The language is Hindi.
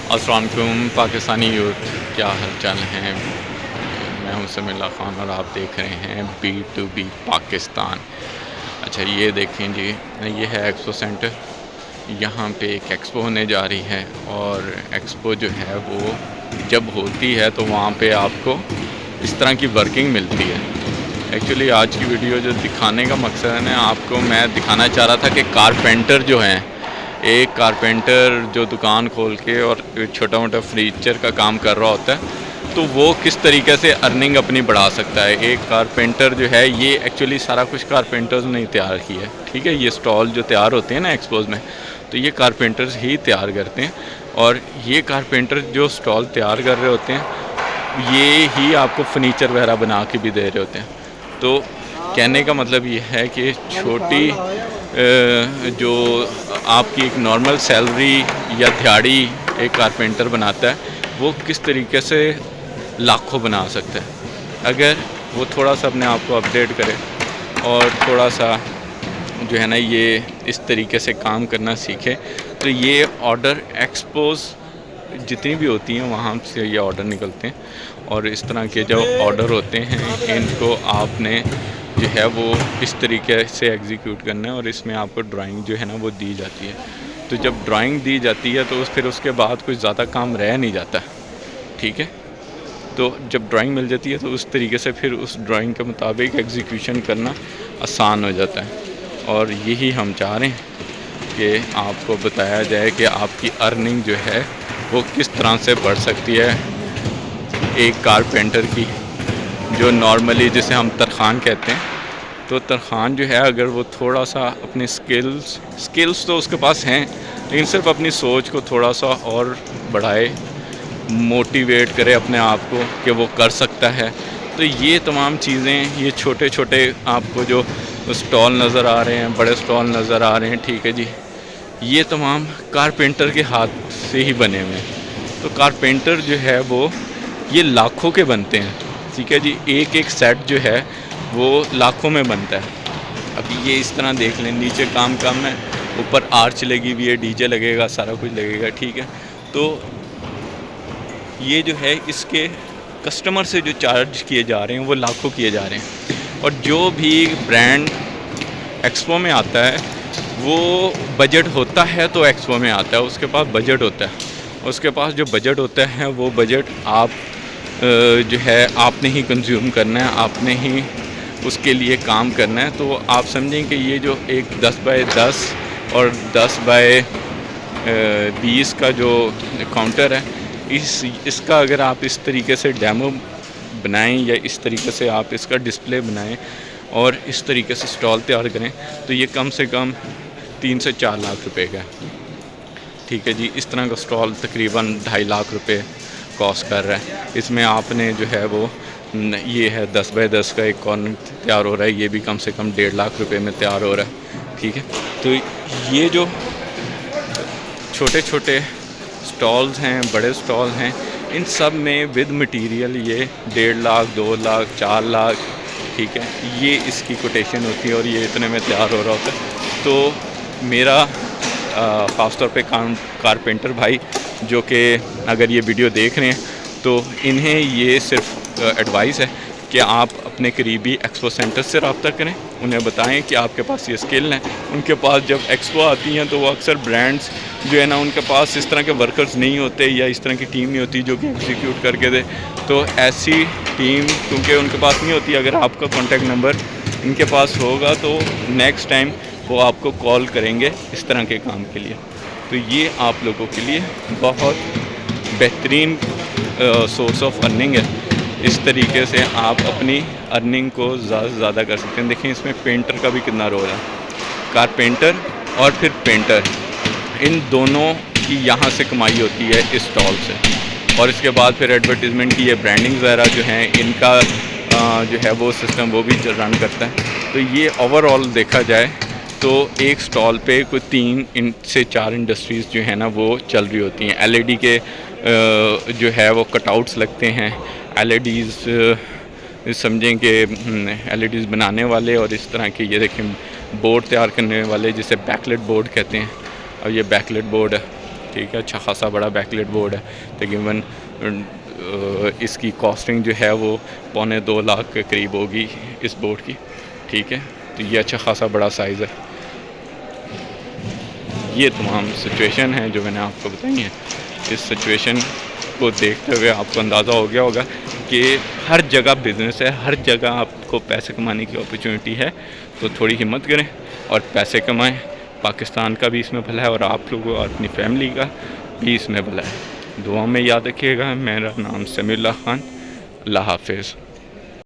अस्सलाम वालेकुम पाकिस्तानी यूथ, क्या हाल चाल हैं। मैं हूं समीला ख़ान और आप देख रहे हैं B2B पाकिस्तान। अच्छा, ये देखें जी, ये है एक्सपो सेंटर। यहाँ पे एक एक्सपो होने जा रही है और एक्सपो जो है वो जब होती है तो वहाँ पे आपको इस तरह की वर्किंग मिलती है। एक्चुअली आज की वीडियो जो दिखाने का मकसद है ना, आपको मैं दिखाना चाह रहा था कि कारपेंटर जो हैं, एक कारपेंटर जो दुकान खोल के और छोटा मोटा फर्नीचर का काम कर रहा होता है, तो वो किस तरीके से अर्निंग अपनी बढ़ा सकता है। एक कारपेंटर जो है, ये एक्चुअली सारा कुछ कारपेंटर्स ने तैयार किया है, ठीक है। ये स्टॉल जो तैयार होते हैं ना एक्सपोज में, तो ये कारपेंटर्स ही तैयार करते हैं। और ये कारपेंटर जो स्टॉल तैयार कर रहे होते हैं, ये ही आपको फर्नीचर वगैरह बना के भी दे रहे होते हैं। तो कहने का मतलब ये है कि छोटी जो आपकी एक नॉर्मल सैलरी या दिहाड़ी एक कारपेंटर बनाता है, वो किस तरीके से लाखों बना सकता है अगर वो थोड़ा सा अपने आप को अपडेट करे और थोड़ा सा जो है ना ये इस तरीके से काम करना सीखे। तो ये ऑर्डर एक्सपोज जितनी भी होती हैं वहाँ से ये ऑर्डर निकलते हैं और इस तरह के जो ऑर्डर होते हैं इनको आपने जो है वो इस तरीके से एग्जीक्यूट करना है और इसमें आपको ड्राइंग जो है ना वो दी जाती है। तो जब ड्राइंग दी जाती है तो फिर उसके बाद कुछ ज़्यादा काम रह नहीं जाता, ठीक है। तो जब ड्राइंग मिल जाती है तो उस तरीके से फिर उस ड्राइंग के मुताबिक एग्जीक्यूशन करना आसान हो जाता है। और यही हम चाह रहे हैं कि आपको बताया जाए कि आपकी अर्निंग जो है वो किस तरह से बढ़ सकती है। एक कारपेंटर की जो नॉर्मली जिसे हम तरखान कहते हैं, तो तरखान जो है अगर वो थोड़ा सा अपनी स्किल्स तो उसके पास हैं, लेकिन सिर्फ अपनी सोच को थोड़ा सा और बढ़ाए, मोटिवेट करे अपने आप को कि वो कर सकता है। तो ये तमाम चीज़ें, ये छोटे छोटे आपको जो स्टॉल नज़र आ रहे हैं, बड़े स्टॉल नज़र आ रहे हैं, ठीक है जी, ये तमाम कारपेंटर के हाथ से ही बने हुए हैं। तो कारपेंटर जो है वो ये लाखों के बनते हैं, ठीक है जी। एक एक सेट जो है वो लाखों में बनता है। अब ये इस तरह देख लें, नीचे काम है, ऊपर आर्च लगी हुई है, डीजे लगेगा, सारा कुछ लगेगा, ठीक है। तो ये जो है इसके कस्टमर से जो चार्ज किए जा रहे हैं वो लाखों किए जा रहे हैं। और जो भी ब्रांड एक्सपो में आता है वो बजट होता है, तो एक्सपो में आता है, उसके पास बजट होता है, उसके पास जो बजट होता है वो बजट आप जो है आपने ही कंज्यूम करना है, आपने ही उसके लिए काम करना है। तो आप समझें कि ये जो एक 10 बाय 10 और 10 बाय 20 का जो काउंटर है, इसका अगर आप इस तरीके से डेमो बनाएं या इस तरीके से आप इसका डिस्प्ले बनाएं और इस तरीके से स्टॉल तैयार करें, तो ये कम से कम 3 से 4 लाख रुपए का है, ठीक है जी। इस तरह का स्टॉल तकरीबन 2.5 लाख रुपए कॉस्ट कर रहा है। इसमें आपने जो है वो ये है 10 बाय 10 का एक कॉर्नर तैयार हो रहा है, ये भी कम से कम 1.5 लाख रुपए में तैयार हो रहा है, ठीक है। तो ये जो छोटे छोटे स्टॉल्स हैं, बड़े स्टॉल हैं, इन सब में विद मटेरियल ये 1.5 लाख, 2 लाख, 4 लाख, ठीक है, ये इसकी कोटेशन होती है और ये इतने में तैयार हो रहा होता है। तो मेरा ख़ास तौर पे कारपेंटर भाई जो कि अगर ये वीडियो देख रहे हैं, तो इन्हें ये सिर्फ एडवाइस है कि आप अपने करीबी एक्सपो सेंटर से रब्ता करें, उन्हें बताएं कि आपके पास ये स्किल हैं। उनके पास जब एक्सपो आती हैं तो वो अक्सर ब्रांड्स जो है ना, उनके पास इस तरह के वर्कर्स नहीं होते या इस तरह की टीम नहीं होती जो कि एग्जीक्यूट करके दे। तो ऐसी टीम क्योंकि उनके पास नहीं होती, अगर आपका कॉन्टैक्ट नंबर इनके पास होगा तो नेक्स्ट टाइम वो आपको कॉल करेंगे इस तरह के काम के लिए। तो ये आप लोगों के लिए बहुत बेहतरीन सोर्स ऑफ अर्निंग है। इस तरीके से आप अपनी अर्निंग को ज़्यादा से ज़्यादा कर सकते हैं। देखें इसमें पेंटर का भी कितना रोल है, कारपेंटर और फिर पेंटर, इन दोनों की यहाँ से कमाई होती है इस स्टॉल से। और इसके बाद फिर एडवर्टीज़मेंट की ये ब्रांडिंग वगैरह जो हैं, इनका जो है वो सिस्टम वो भी रन करता है। तो ये ओवरऑल देखा जाए तो एक स्टॉल पे कोई 3 से 4 इंडस्ट्रीज़ जो है ना वो चल रही होती हैं। एलईडी के जो है वो कटआउट्स लगते हैं, एलईडीज़ समझें कि एलईडीज़ बनाने वाले, और इस तरह के ये देखें बोर्ड तैयार करने वाले जिसे बैकलाइट बोर्ड कहते हैं। अब ये बैकलाइट बोर्ड है, ठीक है। अच्छा खासा बड़ा बैकलाइट बोर्ड है, तकरीबन इसकी कॉस्टिंग जो है वो 2.25 लाख के करीब होगी इस बोर्ड की, ठीक है। तो ये अच्छा खासा बड़ा साइज़ है। ये तमाम सिचुएशन है जो मैंने आपको बताई हैं। इस सिचुएशन को देखते हुए आपको अंदाज़ा हो गया होगा कि हर जगह बिज़नेस है, हर जगह आपको पैसे कमाने की अपॉर्चुनिटी है। तो थोड़ी हिम्मत करें और पैसे कमाएं। पाकिस्तान का भी इसमें भला है और आप लोगों और अपनी फैमिली का भी इसमें भला है। दुआ में याद रखिएगा। मेरा नाम समीउल्लाह खान। अल्लाह हाफिज़।